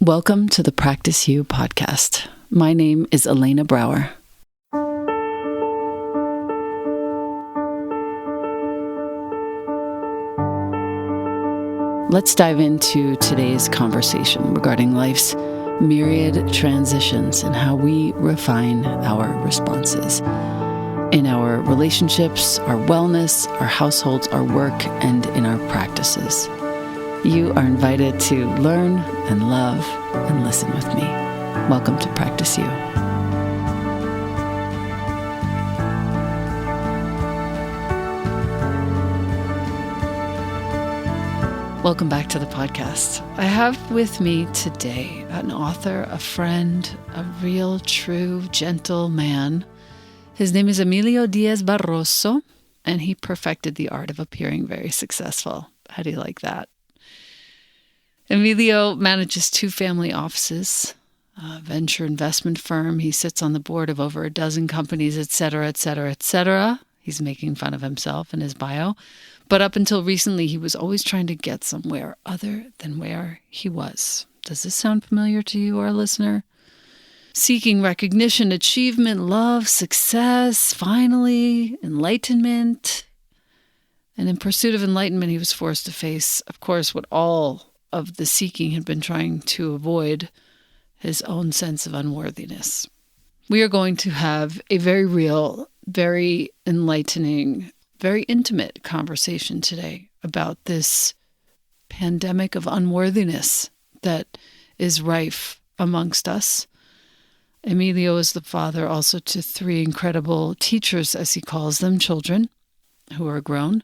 Welcome to the Practice You podcast. My name is Elena Brower. Let's dive into today's conversation regarding life's myriad transitions and how we refine our responses in our relationships, our wellness, our households, our work, and in our practices. You are invited to learn and love and listen with me. Welcome to Practice You. Welcome back to the podcast. I have with me today an author, a friend, a real, true, gentle man. His name is Emilio Diez Barroso, and he perfected the art of appearing very successful. How do you like that? Emilio manages 2 family offices, a venture investment firm. He sits on the board of over a dozen companies, etc., etc., etc. He's making fun of himself in his bio. But up until recently, he was always trying to get somewhere other than where he was. Does this sound familiar to you, our listener? Seeking recognition, achievement, love, success, finally, enlightenment. And in pursuit of enlightenment, he was forced to face, of course, what all of the seeking had been trying to avoid, his own sense of unworthiness. We are going to have a very real, very enlightening, very intimate conversation today about this pandemic of unworthiness that is rife amongst us. Emilio is the father also to 3 incredible teachers, as he calls them, children who are grown,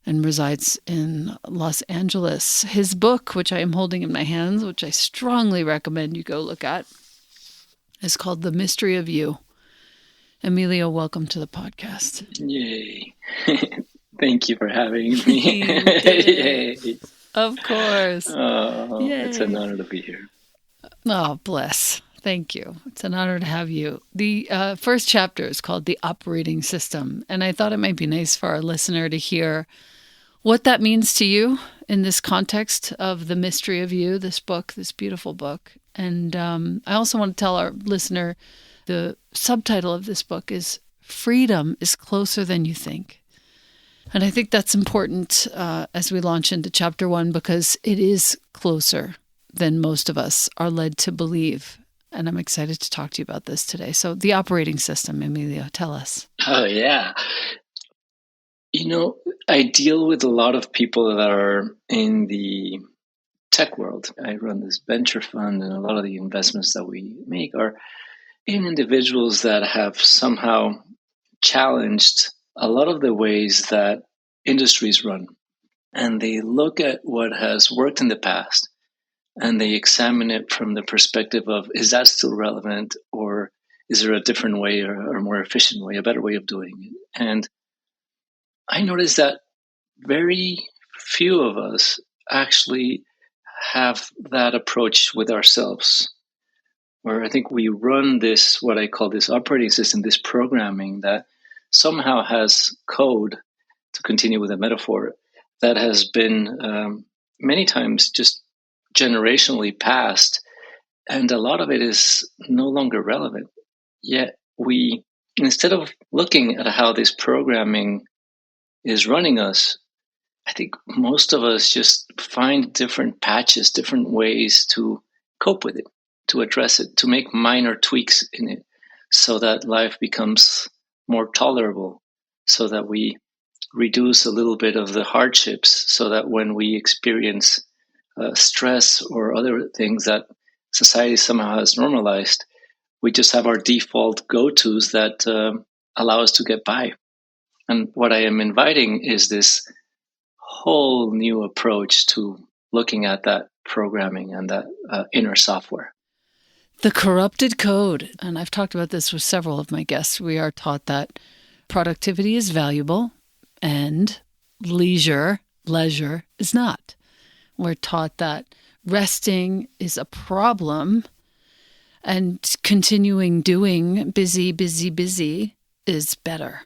and resides in Los Angeles. His book, which I am holding in my hands, which I strongly recommend you go look at, is called The Mystery of You. Emilio, welcome to the podcast. Yay. Thank you for having me. Yay. Of course. Oh, Yay. It's an honor to be here. Oh, bless. Thank you. It's an honor to have you. The first chapter is called The Operating System, and I thought it might be nice for our listener to hear what that means to you in this context of The Mystery of You, this book, this beautiful book. And I also want to tell our listener the subtitle of this book is Freedom is Closer Than You Think. And I think that's important as we launch into chapter 1 because it is closer than most of us are led to believe. And I'm excited to talk to you about this today. So the operating system, Emilio, tell us. Oh, yeah. I deal with a lot of people that are in the tech world. I run this venture fund, and a lot of the investments that we make are in individuals that have somehow challenged a lot of the ways that industries run. And they look at what has worked in the past and they examine it from the perspective of, is that still relevant, or is there a different way or a more efficient way, a better way of doing it? And I noticed that very few of us actually have that approach with ourselves, where I think we run this, what I call this operating system, this programming that somehow has code, to continue with a metaphor, that has been many times just generationally passed, and a lot of it is no longer relevant. Yet we, instead of looking at how this programming is running us, I think most of us just find different patches, different ways to cope with it, to address it, to make minor tweaks in it so that life becomes more tolerable, so that we reduce a little bit of the hardships, so that when we experience stress or other things that society somehow has normalized, we just have our default go-tos that allow us to get by. And what I am inviting is this whole new approach to looking at that programming and that inner software. The corrupted code. And I've talked about this with several of my guests. We are taught that productivity is valuable and leisure is not. We're taught that resting is a problem and continuing doing busy is better.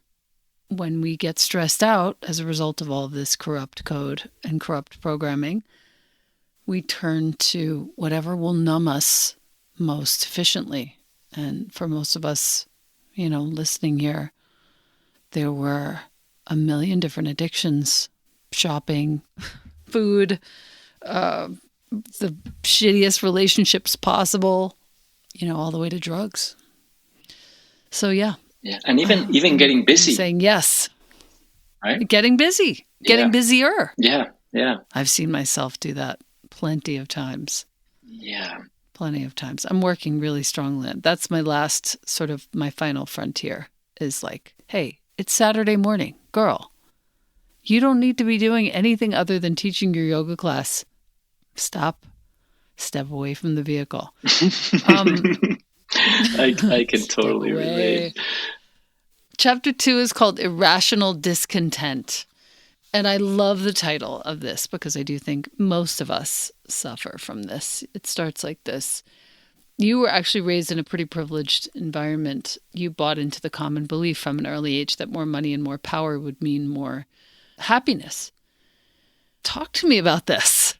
When we get stressed out as a result of all of this corrupt code and corrupt programming, we turn to whatever will numb us most efficiently. And for most of us, listening here, there were a million different addictions: shopping, food, the shittiest relationships possible, all the way to drugs. So yeah. Yeah, and even getting busy. Saying yes. Right? Getting busy. Getting busier. Yeah. I've seen myself do that plenty of times. Yeah. Plenty of times. I'm working really strongly. That's my last my final frontier is like, hey, it's Saturday morning. Girl, you don't need to be doing anything other than teaching your yoga class. Step away from the vehicle. I can totally relate. Chapter 2 is called Irrational Discontent. And I love the title of this because I do think most of us suffer from this. It starts like this. You were actually raised in a pretty privileged environment. You bought into the common belief from an early age that more money and more power would mean more happiness. Talk to me about this,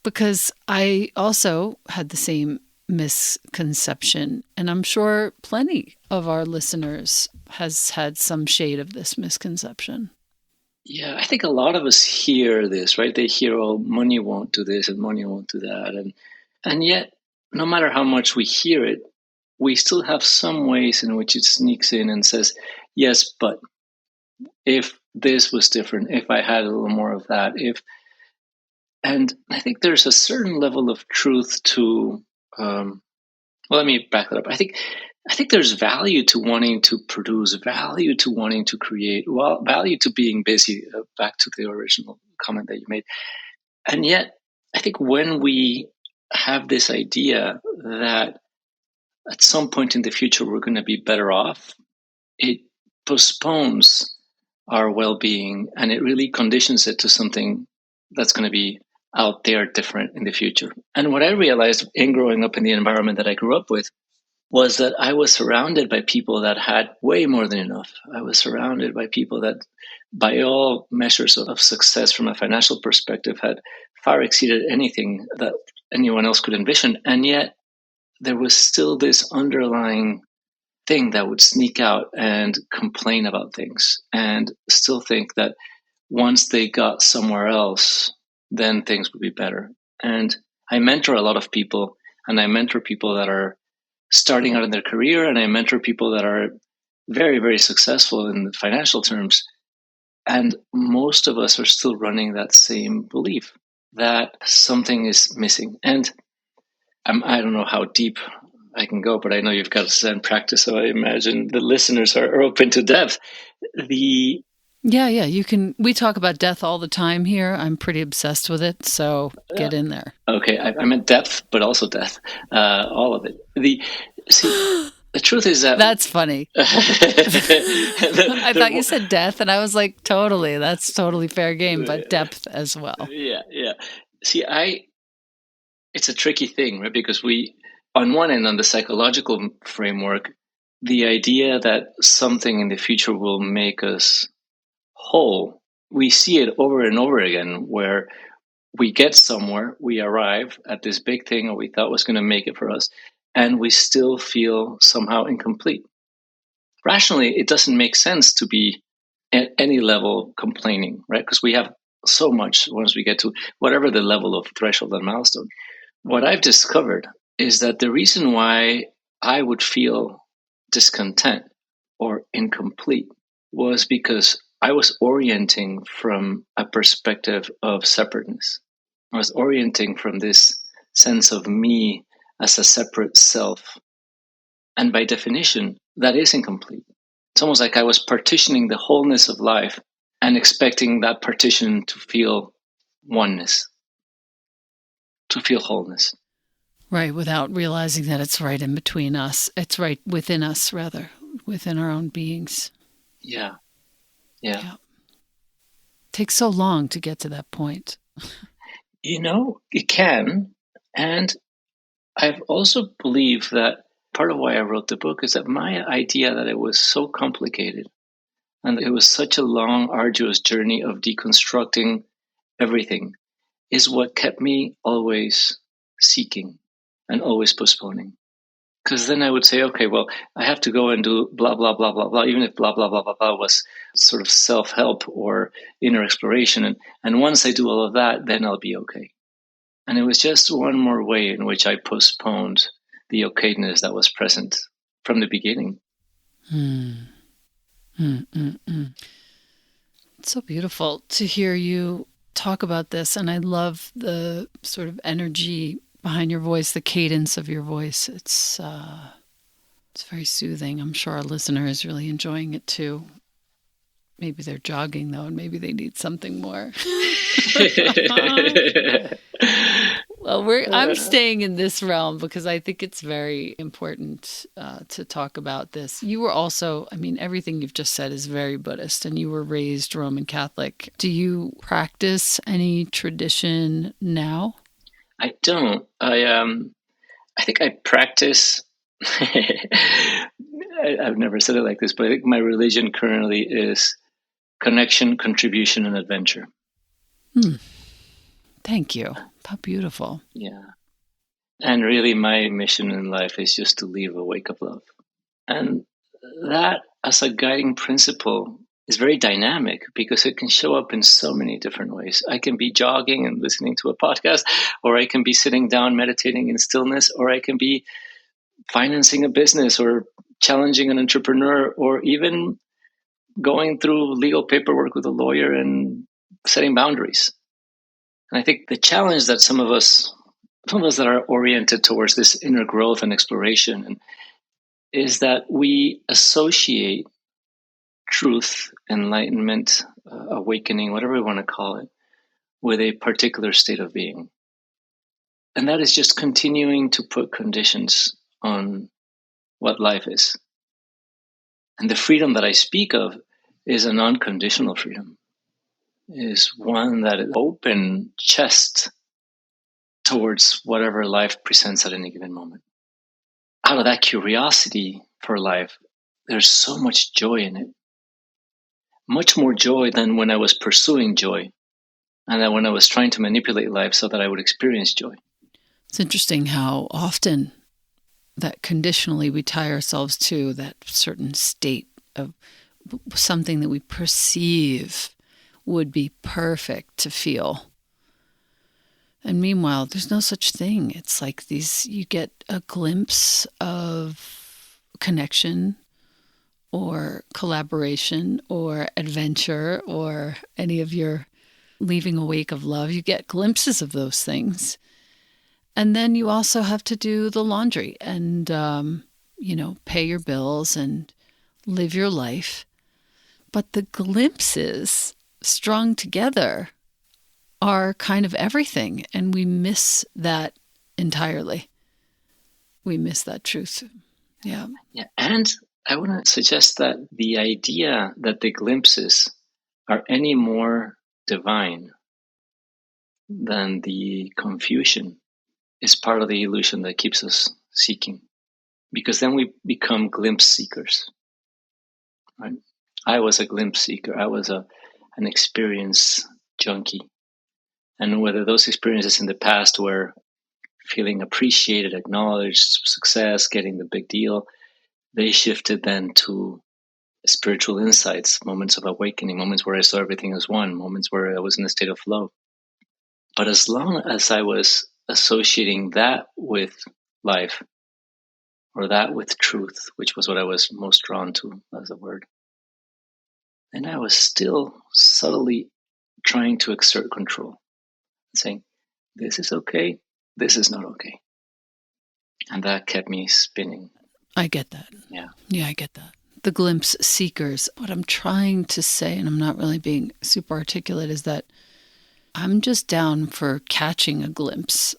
because I also had the same misconception, and I'm sure plenty of our listeners has had some shade of this misconception. Yeah, I think a lot of us hear this, right? They hear, oh, money won't do this and money won't do that. And yet, no matter how much we hear it, we still have some ways in which it sneaks in and says, yes, but if this was different, if I had a little more of that, and I think there's a certain level of truth to, well, let me back that up. I think there's value to wanting to produce, value to wanting to create, well, value to being busy, back to the original comment that you made. And yet, I think when we have this idea that at some point in the future we're going to be better off, it postpones our well-being and it really conditions it to something that's going to be out there different in the future. And what I realized in growing up in the environment that I grew up with was that I was surrounded by people that had way more than enough. I was surrounded by people that, by all measures of success from a financial perspective, had far exceeded anything that anyone else could envision. And yet there was still this underlying thing that would sneak out and complain about things and still think that once they got somewhere else, then things would be better. And I mentor a lot of people, and I mentor people that are starting out in their career, and I mentor people that are very, very successful in financial terms. And most of us are still running that same belief that something is missing. And I don't know how deep I can go, but I know you've got a Zen practice, so I imagine the listeners are open to depth. Yeah, you can. We talk about death all the time here. I'm pretty obsessed with it, so get in there. Okay, I meant depth, but also death. All of it. The truth is that that's funny. I thought you said death, and I was like, totally. That's totally fair game, but depth as well. Yeah. See, it's a tricky thing, right? Because on one end, on the psychological framework, the idea that something in the future will make us whole, we see it over and over again, where we get somewhere, we arrive at this big thing, or we thought was going to make it for us, and we still feel somehow incomplete. Rationally, it doesn't make sense to be at any level complaining, right? Because we have so much once we get to whatever the level of threshold and milestone. What I've discovered is that the reason why I would feel discontent or incomplete was because I was orienting from a perspective of separateness. I was orienting from this sense of me as a separate self. And by definition, that is incomplete. It's almost like I was partitioning the wholeness of life and expecting that partition to feel oneness, to feel wholeness. Right, without realizing that it's right in between us. It's right within us, rather, within our own beings. Yeah. Takes so long to get to that point. It can. And I've also believed that part of why I wrote the book is that my idea that it was so complicated and it was such a long, arduous journey of deconstructing everything is what kept me always seeking and always postponing. Because then I would say, okay, well, I have to go and do blah, blah, blah, blah, blah, even if blah, blah, blah, blah, blah was sort of self-help or inner exploration. And once I do all of that, then I'll be okay. And it was just one more way in which I postponed the okayness that was present from the beginning. It's so beautiful to hear you talk about this. And I love the sort of energy behind your voice, the cadence of your voice. It's very soothing. I'm sure our listener is really enjoying it too. Maybe they're jogging though, and maybe they need something more. Well, I'm staying in this realm because I think it's very important to talk about this. You were also, I mean, everything you've just said is very Buddhist, and you were raised Roman Catholic. Do you practice any tradition now? I don't. I think I practice. I've never said it like this, but I think my religion currently is connection, contribution, and adventure. Thank you. How beautiful. Yeah. And really my mission in life is just to leave a wake of love. And that as a guiding principle is very dynamic because it can show up in so many different ways. I can be jogging and listening to a podcast, or I can be sitting down meditating in stillness, or I can be financing a business or challenging an entrepreneur, or even going through legal paperwork with a lawyer and setting boundaries. And I think the challenge that some of us that are oriented towards this inner growth and exploration is that we associate truth, enlightenment, awakening, whatever we want to call it, with a particular state of being. And that is just continuing to put conditions on what life is. And the freedom that I speak of is a non-conditional freedom, is one that is open chest towards whatever life presents at any given moment. Out of that curiosity for life, there's so much joy in it. Much more joy than when I was pursuing joy, and then when I was trying to manipulate life so that I would experience joy. It's interesting how often that conditionally we tie ourselves to that certain state of something that we perceive would be perfect to feel. And meanwhile, there's no such thing. It's like you get a glimpse of connection or collaboration or adventure or any of your leaving a wake of love. You get glimpses of those things. And then you also have to do the laundry and, pay your bills and live your life. But the glimpses strung together are kind of everything. And we miss that entirely. We miss that truth. Yeah. And I want to suggest that the idea that the glimpses are any more divine than the confusion is part of the illusion that keeps us seeking. Because then we become glimpse seekers. Right? I was a glimpse seeker. I was an experience junkie. And whether those experiences in the past were feeling appreciated, acknowledged, success, getting the big deal, they shifted then to spiritual insights, moments of awakening, moments where I saw everything as one, moments where I was in a state of flow. But as long as I was associating that with life, or that with truth, which was what I was most drawn to as a word, then I was still subtly trying to exert control, saying, this is okay, this is not okay. And that kept me spinning. I get that. Yeah, I get that. The glimpse seekers. What I'm trying to say, and I'm not really being super articulate, is that I'm just down for catching a glimpse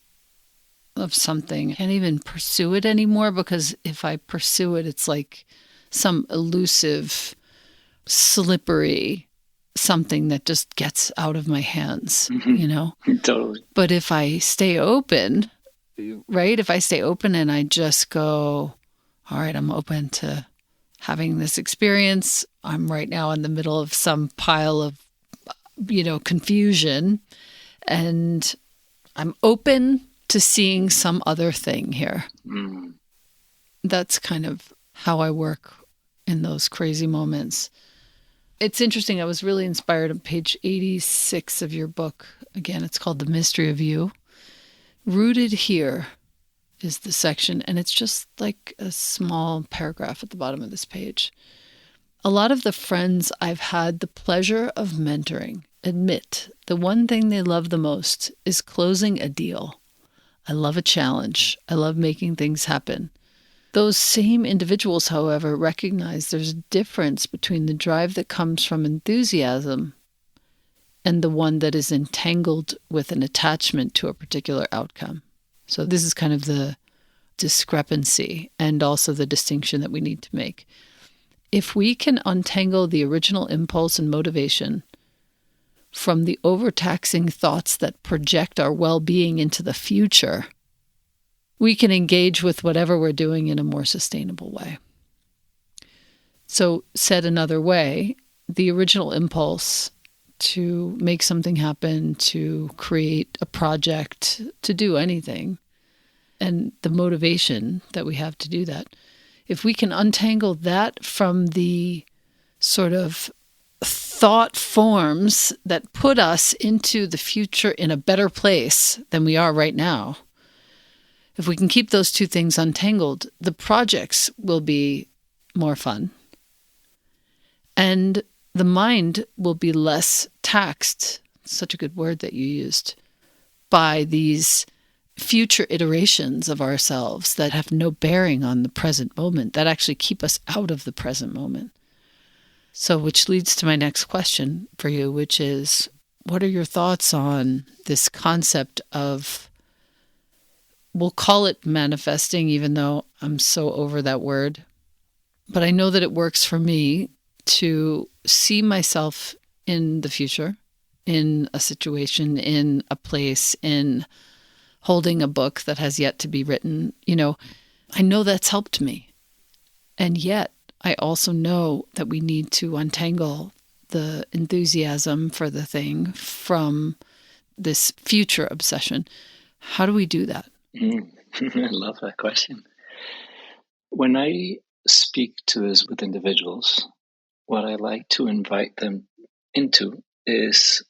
of something. I can't even pursue it anymore because if I pursue it, it's like some elusive, slippery something that just gets out of my hands, Totally. But if I stay open, right? If I stay open and I just go, all right, I'm open to having this experience. I'm right now in the middle of some pile of, confusion. And I'm open to seeing some other thing here. That's kind of how I work in those crazy moments. It's interesting. I was really inspired on page 86 of your book. Again, it's called The Mystery of You. Rooted here is the section, and it's just like a small paragraph at the bottom of this page. A lot of the friends I've had the pleasure of mentoring admit the one thing they love the most is closing a deal. I love a challenge. I love making things happen. Those same individuals, however, recognize there's a difference between the drive that comes from enthusiasm and the one that is entangled with an attachment to a particular outcome. So this is kind of the discrepancy and also the distinction that we need to make. If we can untangle the original impulse and motivation from the overtaxing thoughts that project our well-being into the future, we can engage with whatever we're doing in a more sustainable way. So, said another way, the original impulse to make something happen, to create a project, to do anything, and the motivation that we have to do that, if we can untangle that from the sort of thought forms that put us into the future in a better place than we are right now, if we can keep those two things untangled, the projects will be more fun. And the mind will be less taxed, such a good word that you used, by these future iterations of ourselves that have no bearing on the present moment, that actually keep us out of the present moment. So, which leads to my next question for you, which is, what are your thoughts on this concept of, we'll call it manifesting, even though I'm so over that word, but I know that it works for me to see myself in the future, in a situation, in a place, in holding a book that has yet to be written. I know that's helped me. And yet I also know that we need to untangle the enthusiasm for the thing from this future obsession. How do we do that? I love that question. When I speak to this with individuals, what I like to invite them into is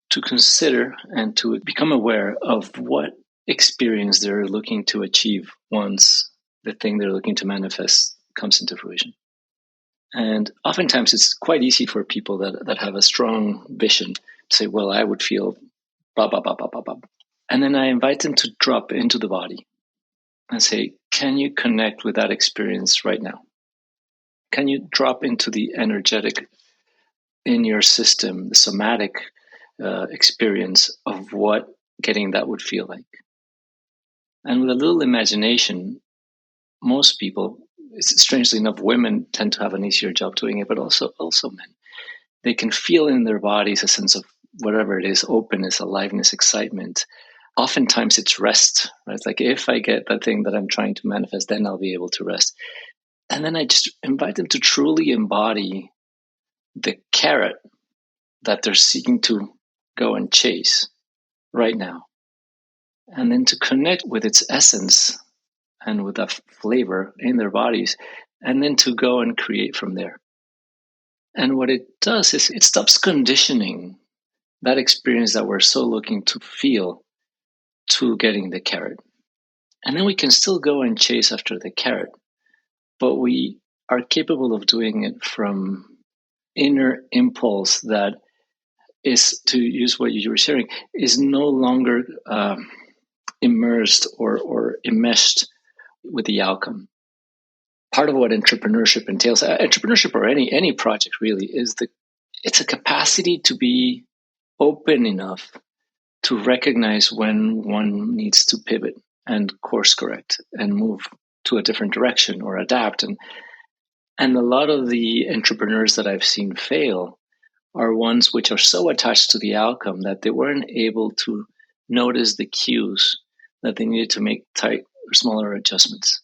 to consider and to become aware of what experience they're looking to achieve once the thing they're looking to manifest comes into fruition. And oftentimes it's quite easy for people that have a strong vision to say, well, I would feel blah, blah, blah, blah, blah, blah. And then I invite them to drop into the body and say, can you connect with that experience right now? Can you drop into the energetic in your system, the somatic experience of what getting that would feel like? And with a little imagination, most people, strangely enough, women tend to have an easier job doing it, but also men. They can feel in their bodies a sense of whatever it is, openness, aliveness, excitement. Oftentimes it's rest, right? It's like, if I get that thing that I'm trying to manifest, then I'll be able to rest. And then I just invite them to truly embody the carrot that they're seeking to go and chase right now. And then to connect with its essence and with that flavor in their bodies, and then to go and create from there. And what it does is it stops conditioning that experience that we're so looking to feel to getting the carrot. And then we can still go and chase after the carrot, but we are capable of doing it from inner impulse that is, to use what you were sharing, is no longer immersed or enmeshed with the outcome. Part of what entrepreneurship entails, entrepreneurship or any project really, is it's a capacity to be open enough to recognize when one needs to pivot and course correct and move to a different direction or adapt. And a lot of the entrepreneurs that I've seen fail are ones which are so attached to the outcome that they weren't able to notice the cues that they needed to make tight or smaller adjustments.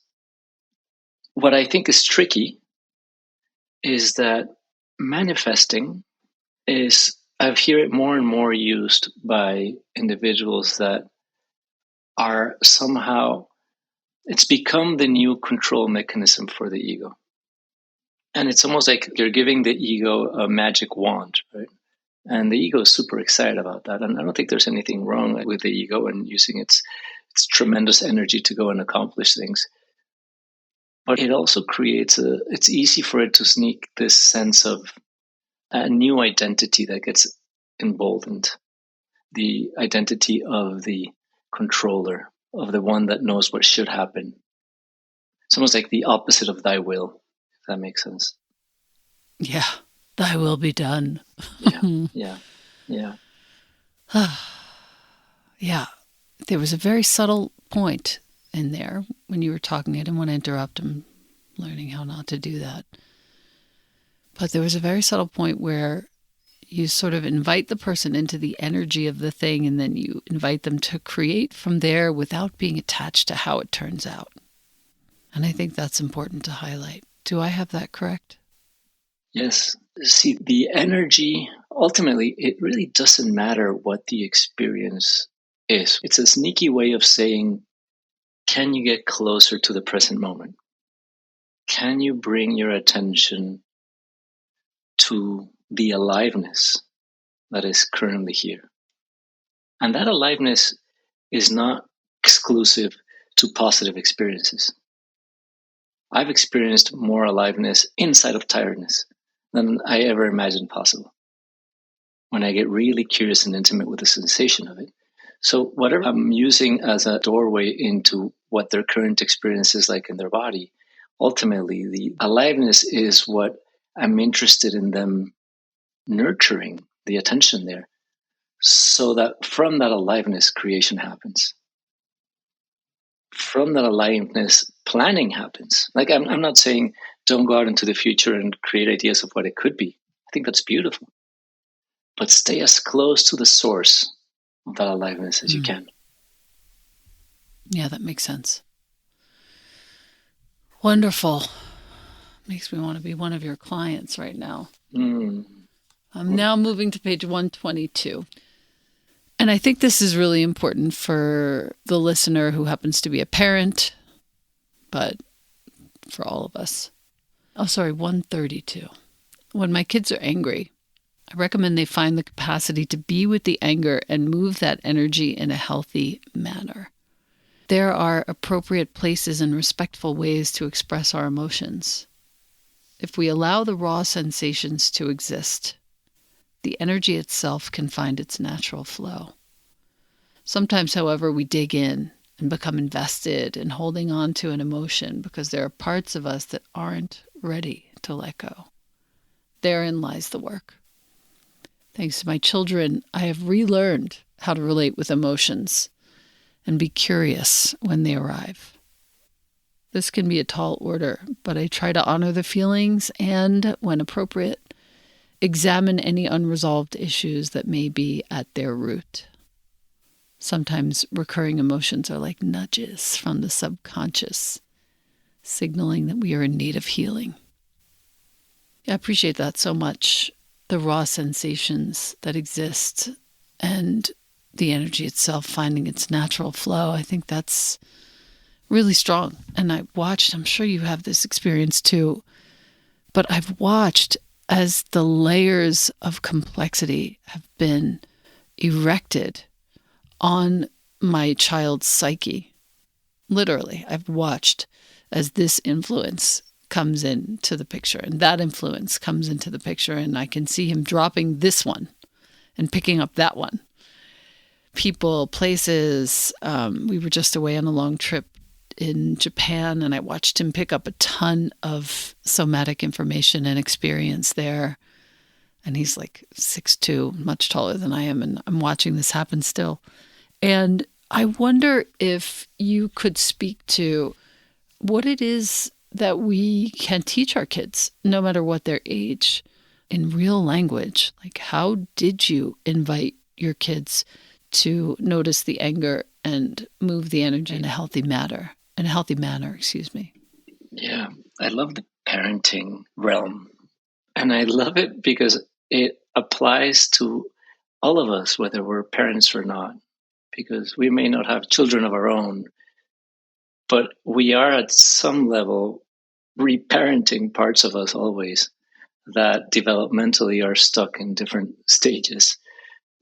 What I think is tricky is that manifesting is I hear it more and more used by individuals that are somehow, it's become the new control mechanism for the ego. And it's almost like you're giving the ego a magic wand, right? And the ego is super excited about that. And I don't think there's anything wrong with the ego and using its tremendous energy to go and accomplish things. But it also creates it's easy for it to sneak this sense of a new identity that gets emboldened. The identity of the controller, of the one that knows what should happen. It's almost like the opposite of thy will, if that makes sense. Yeah, thy will be done. Yeah. Yeah, there was a very subtle point in there when you were talking. I didn't want to interrupt. I'm learning how not to do that. But there was a very subtle point where you sort of invite the person into the energy of the thing, and then you invite them to create from there without being attached to how it turns out. And I think that's important to highlight. Do I have that correct? Yes. See, the energy, ultimately, it really doesn't matter what the experience is. It's a sneaky way of saying, can you get closer to the present moment? Can you bring your attention to the aliveness that is currently here? And that aliveness is not exclusive to positive experiences. I've experienced more aliveness inside of tiredness than I ever imagined possible, when I get really curious and intimate with the sensation of it. So whatever I'm using as a doorway into what their current experience is like in their body, ultimately the aliveness is what I'm interested in them nurturing, the attention there, so that from that aliveness, creation happens. From that aliveness, planning happens. Like I'm not saying don't go out into the future and create ideas of what it could be. I think that's beautiful. But stay as close to the source of that aliveness as you can. Yeah, that makes sense. Wonderful. Makes me want to be one of your clients right now. I'm now moving to page 122. And I think this is really important for the listener who happens to be a parent, but for all of us. 132. When my kids are angry, I recommend they find the capacity to be with the anger and move that energy in a healthy manner. There are appropriate places and respectful ways to express our emotions. If we allow the raw sensations to exist, the energy itself can find its natural flow. Sometimes, however, we dig in and become invested in holding on to an emotion because there are parts of us that aren't ready to let go. Therein lies the work. Thanks to my children, I have relearned how to relate with emotions and be curious when they arrive. This can be a tall order, but I try to honor the feelings and, when appropriate, examine any unresolved issues that may be at their root. Sometimes recurring emotions are like nudges from the subconscious, signaling that we are in need of healing. I appreciate that so much, the raw sensations that exist and the energy itself finding its natural flow. I think that's really strong. And I'm sure you have this experience too, but I've watched as the layers of complexity have been erected on my child's psyche. Literally, I've watched as this influence comes into the picture and that influence comes into the picture, and I can see him dropping this one and picking up that one. People, places. We were just away on a long trip in Japan, and I watched him pick up a ton of somatic information and experience there. And he's like 6'2", much taller than I am, and I'm watching this happen still. And I wonder if you could speak to what it is that we can teach our kids, no matter what their age, in real language. Like, how did you invite your kids to notice the anger and move the energy in a healthy manner? Yeah, I love the parenting realm. And I love it because it applies to all of us, whether we're parents or not, because we may not have children of our own, but we are at some level reparenting parts of us always that developmentally are stuck in different stages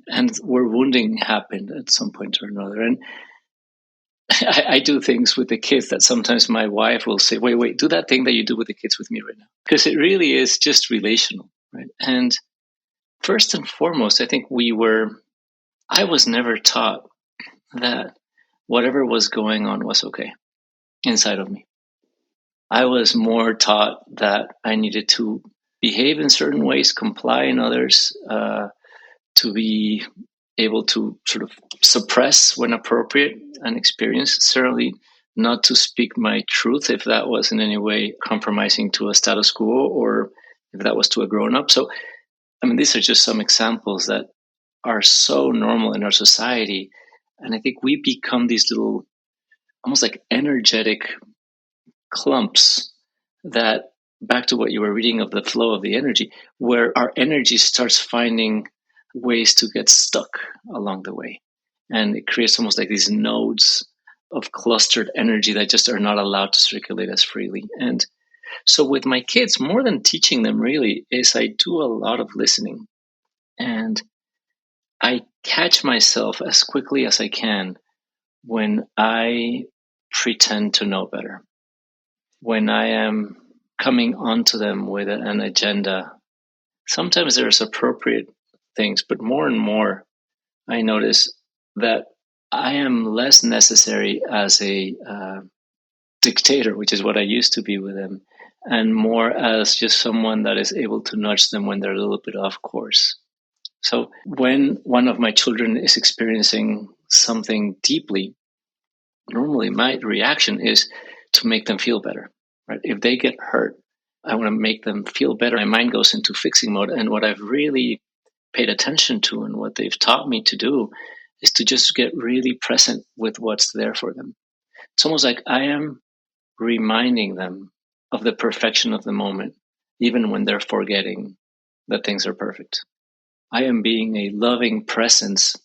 and where wounding happened at some point or another. And I do things with the kids that sometimes my wife will say, wait, do that thing that you do with the kids with me right now. Because it really is just relational, right? And first and foremost, I think I was never taught that whatever was going on was okay inside of me. I was more taught that I needed to behave in certain ways, comply in others, to be able to sort of suppress when appropriate and experience, certainly not to speak my truth if that was in any way compromising to a status quo or if that was to a grown-up. So, I mean, these are just some examples that are so normal in our society. And I think we become these little, almost like energetic clumps that, back to what you were reading of the flow of the energy, where our energy starts finding ways to get stuck along the way. And it creates almost like these nodes of clustered energy that just are not allowed to circulate as freely. And so with my kids, more than teaching them really, is I do a lot of listening. And I catch myself as quickly as I can when I pretend to know better. When I am coming onto them with an agenda, sometimes there's appropriate things, but more and more I notice that I am less necessary as a dictator, which is what I used to be with them, and more as just someone that is able to nudge them when they're a little bit off course. So when one of my children is experiencing something deeply, normally my reaction is to make them feel better. Right? If they get hurt, I want to make them feel better. My mind goes into fixing mode. And what I've really paid attention to and what they've taught me to do is to just get really present with what's there for them. It's almost like I am reminding them of the perfection of the moment, even when they're forgetting that things are perfect. I am being a loving presence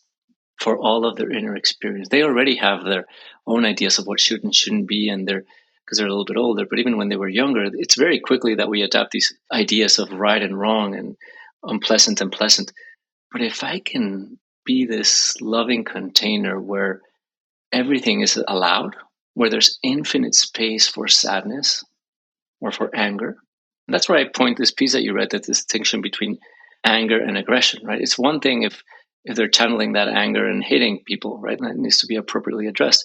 for all of their inner experience. They already have their own ideas of what should and shouldn't be, and because they're a little bit older, but even when they were younger, it's very quickly that we adapt these ideas of right and wrong and unpleasant and pleasant. But if I can be this loving container where everything is allowed, where there's infinite space for sadness or for anger, and that's where I point this piece that you read, that distinction between anger and aggression, right? It's one thing if they're channeling that anger and hitting people, right? And it needs to be appropriately addressed.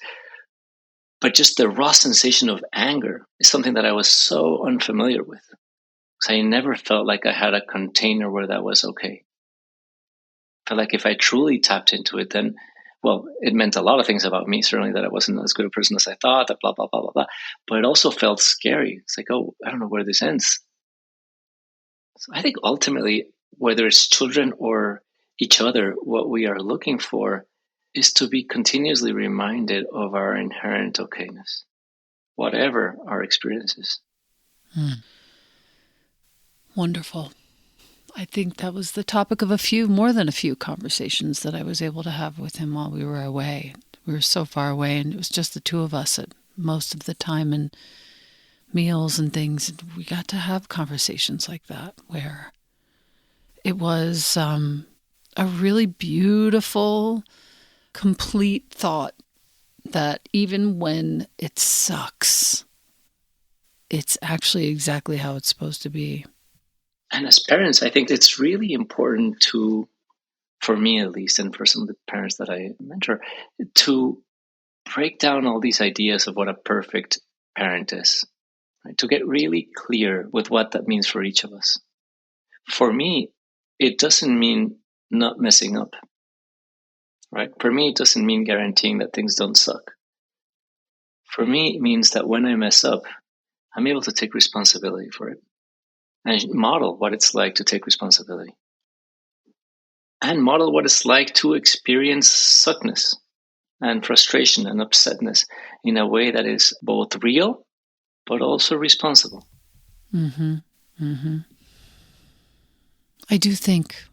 But just the raw sensation of anger is something that I was so unfamiliar with. Because I never felt like I had a container where that was okay. I felt like if I truly tapped into it, then, well, it meant a lot of things about me, certainly that I wasn't as good a person as I thought, that blah, blah, blah, blah, blah. But it also felt scary. It's like, oh, I don't know where this ends. So I think ultimately, whether it's children or each other, what we are looking for is to be continuously reminded of our inherent okayness, whatever our experiences. Wonderful. I think that was the topic of more than a few conversations that I was able to have with him while we were away. We were so far away, and it was just the two of us at most of the time, and meals and things. We got to have conversations like that where it was a really beautiful, complete thought that even when it sucks, it's actually exactly how it's supposed to be. And as parents, I think it's really important for me at least, and for some of the parents that I mentor, to break down all these ideas of what a perfect parent is, right? To get really clear with what that means for each of us. For me, it doesn't mean not messing up, right? For me, it doesn't mean guaranteeing that things don't suck. For me, it means that when I mess up, I'm able to take responsibility for it and model what it's like to take responsibility and model what it's like to experience suckness and frustration and upsetness in a way that is both real but also responsible. Mm-hmm. Mm-hmm. I do think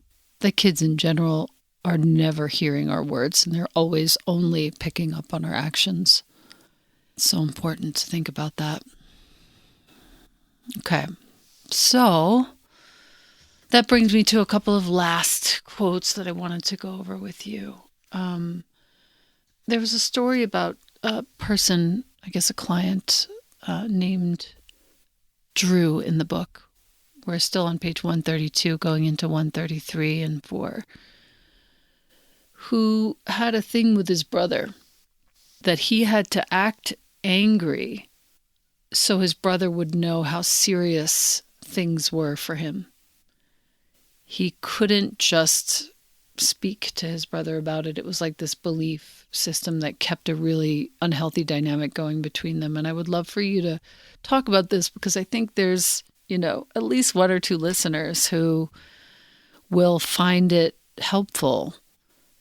the kids in general are never hearing our words, and they're always only picking up on our actions. It's so important to think about that. Okay, so that brings me to a couple of last quotes that I wanted to go over with you. There was a story about a person, I guess a client, named Drew in the book. We're still on page 132, going into 133 and 4, who had a thing with his brother that he had to act angry so his brother would know how serious things were for him. He couldn't just speak to his brother about it. It was like this belief system that kept a really unhealthy dynamic going between them. And I would love for you to talk about this, because I think there's, at least one or two listeners who will find it helpful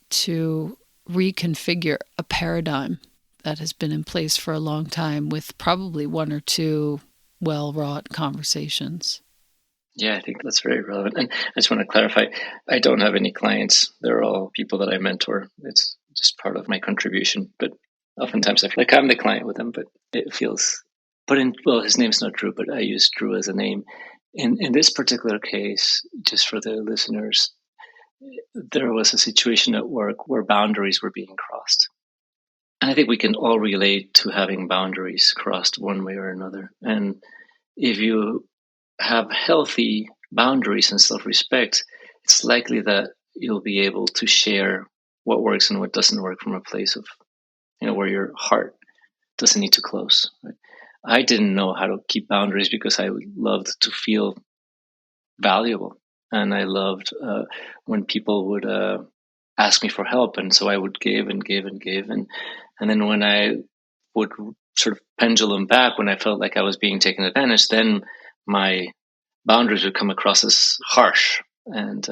to reconfigure a paradigm that has been in place for a long time with probably one or two well-wrought conversations. Yeah, I think that's very relevant. And I just want to clarify, I don't have any clients. They're all people that I mentor. It's just part of my contribution. But oftentimes I feel like I'm the client with them, but it feels... his name's not Drew, but I use Drew as a name. In this particular case, just for the listeners, there was a situation at work where boundaries were being crossed. And I think we can all relate to having boundaries crossed one way or another. And if you have healthy boundaries and self-respect, it's likely that you'll be able to share what works and what doesn't work from a place of, where your heart doesn't need to close. Right? I didn't know how to keep boundaries because I loved to feel valuable. And I loved when people would ask me for help. And so I would give and give and give. And then when I would sort of pendulum back, when I felt like I was being taken advantage, then my boundaries would come across as harsh. And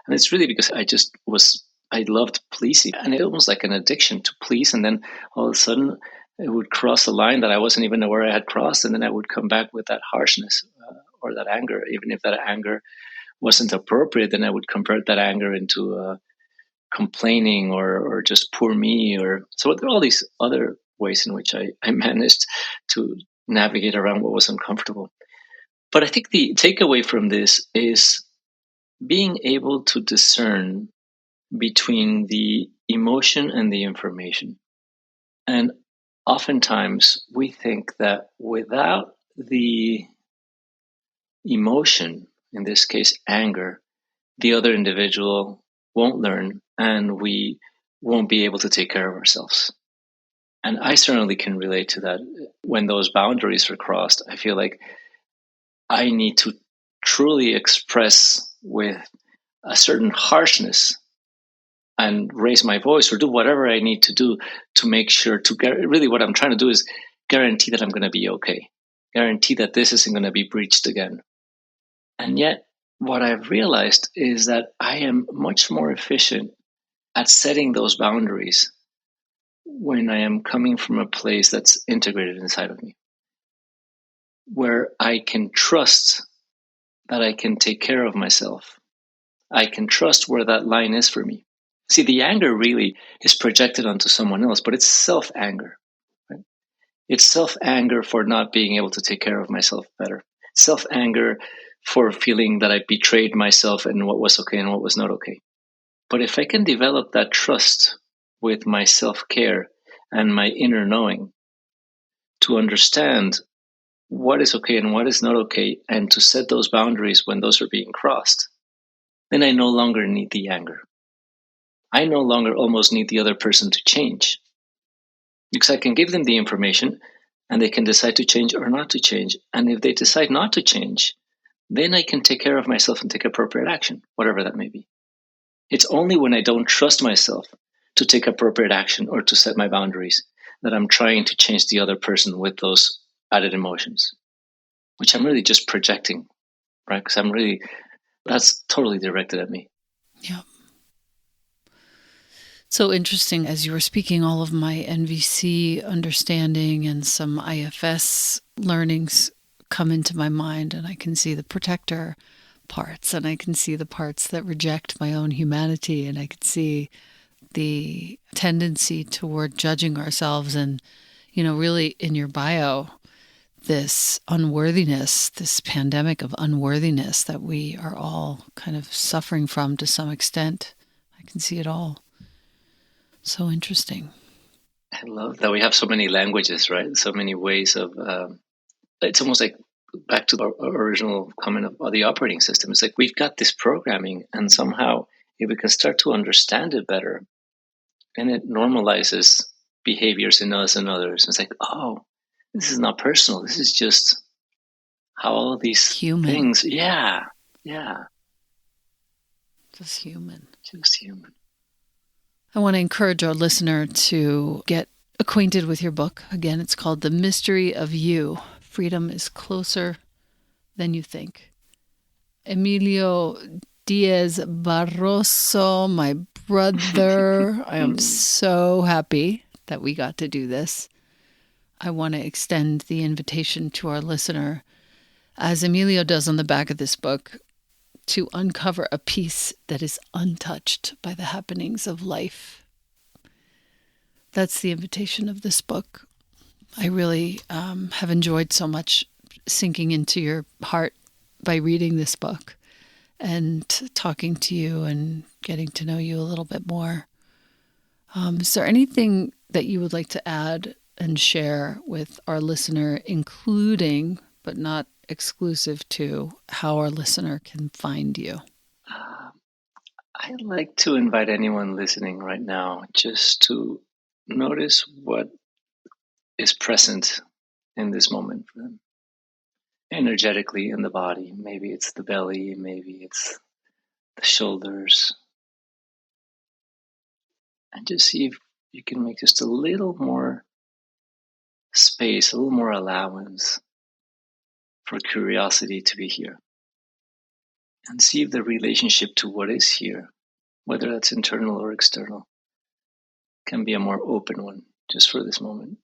it's really because I loved pleasing. And it was like an addiction to please. And then all of a sudden, it would cross a line that I wasn't even aware I had crossed, and then I would come back with that harshness or that anger. Even if that anger wasn't appropriate, then I would convert that anger into complaining or just poor me. So there are all these other ways in which I managed to navigate around what was uncomfortable. But I think the takeaway from this is being able to discern between the emotion and the information. And oftentimes, we think that without the emotion, in this case, anger, the other individual won't learn and we won't be able to take care of ourselves. And I certainly can relate to that. When those boundaries are crossed, I feel like I need to truly express with a certain harshness and raise my voice or do whatever I need to do to make sure really what I'm trying to do is guarantee that I'm going to be okay, guarantee that this isn't going to be breached again. And yet what I've realized is that I am much more efficient at setting those boundaries when I am coming from a place that's integrated inside of me, where I can trust that I can take care of myself. I can trust where that line is for me. See, the anger really is projected onto someone else, but it's self-anger. Right? It's self-anger for not being able to take care of myself better. Self-anger for feeling that I betrayed myself and what was okay and what was not okay. But if I can develop that trust with my self-care and my inner knowing to understand what is okay and what is not okay, and to set those boundaries when those are being crossed, then I no longer need the anger. I no longer almost need the other person to change, because I can give them the information and they can decide to change or not to change. And if they decide not to change, then I can take care of myself and take appropriate action, whatever that may be. It's only when I don't trust myself to take appropriate action or to set my boundaries that I'm trying to change the other person with those added emotions, which I'm really just projecting, right? Because that's totally directed at me. Yeah. So interesting. As you were speaking, all of my NVC understanding and some IFS learnings come into my mind, and I can see the protector parts, and I can see the parts that reject my own humanity, and I can see the tendency toward judging ourselves. And, really in your bio, this unworthiness, this pandemic of unworthiness that we are all kind of suffering from to some extent. I can see it all. So interesting. I love that we have so many languages, right? So many ways of, it's almost like back to the original comment of the operating system. It's like we've got this programming, and somehow if we can start to understand it better, and it normalizes behaviors in us and others. It's like, oh, this is not personal. This is just how all these human things. Yeah. Just human. I want to encourage our listener to get acquainted with your book. Again, it's called The Mystery of You. Freedom is closer than you think. Emilio Diez Barroso, my brother, I am so happy that we got to do this. I want to extend the invitation to our listener, as Emilio does on the back of this book, to uncover a piece that is untouched by the happenings of life. That's the invitation of this book. I really have enjoyed so much sinking into your heart by reading this book and talking to you and getting to know you a little bit more. Is there anything that you would like to add and share with our listener, including, but not exclusive to, how our listener can find you? I'd like to invite anyone listening right now just to notice what is present in this moment for them. Energetically in the body. Maybe it's the belly, maybe it's the shoulders. And just see if you can make just a little more space, a little more allowance for curiosity to be here. And see if the relationship to what is here, whether that's internal or external, can be a more open one just for this moment.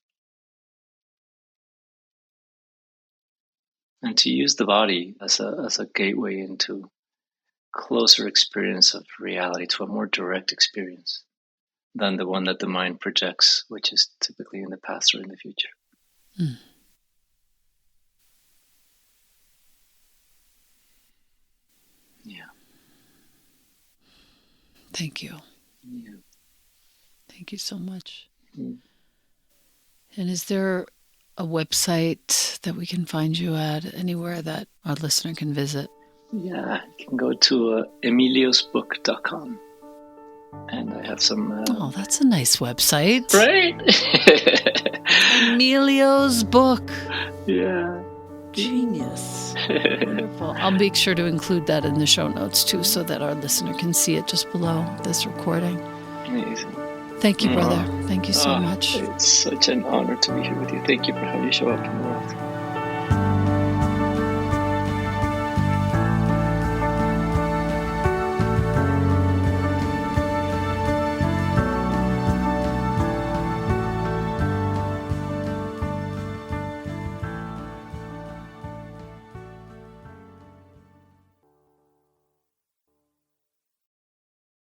And to use the body as a gateway into closer experience of reality, to a more direct experience than the one that the mind projects, which is typically in the past or in the future. Mm. Yeah. Thank you. Yeah. Thank you so much. Mm. And is there a website that we can find you at, anywhere that our listener can visit? Yeah, you can go to emiliosbook.com. And I have some... oh, that's a nice website. Right? Emilio's book. Yeah. Genius. Wonderful. I'll make sure to include that in the show notes too, so that our listener can see it just below this recording. Amazing. Thank you, brother. Thank you so much. It's such an honor to be here with you. Thank you for how you show up in the world.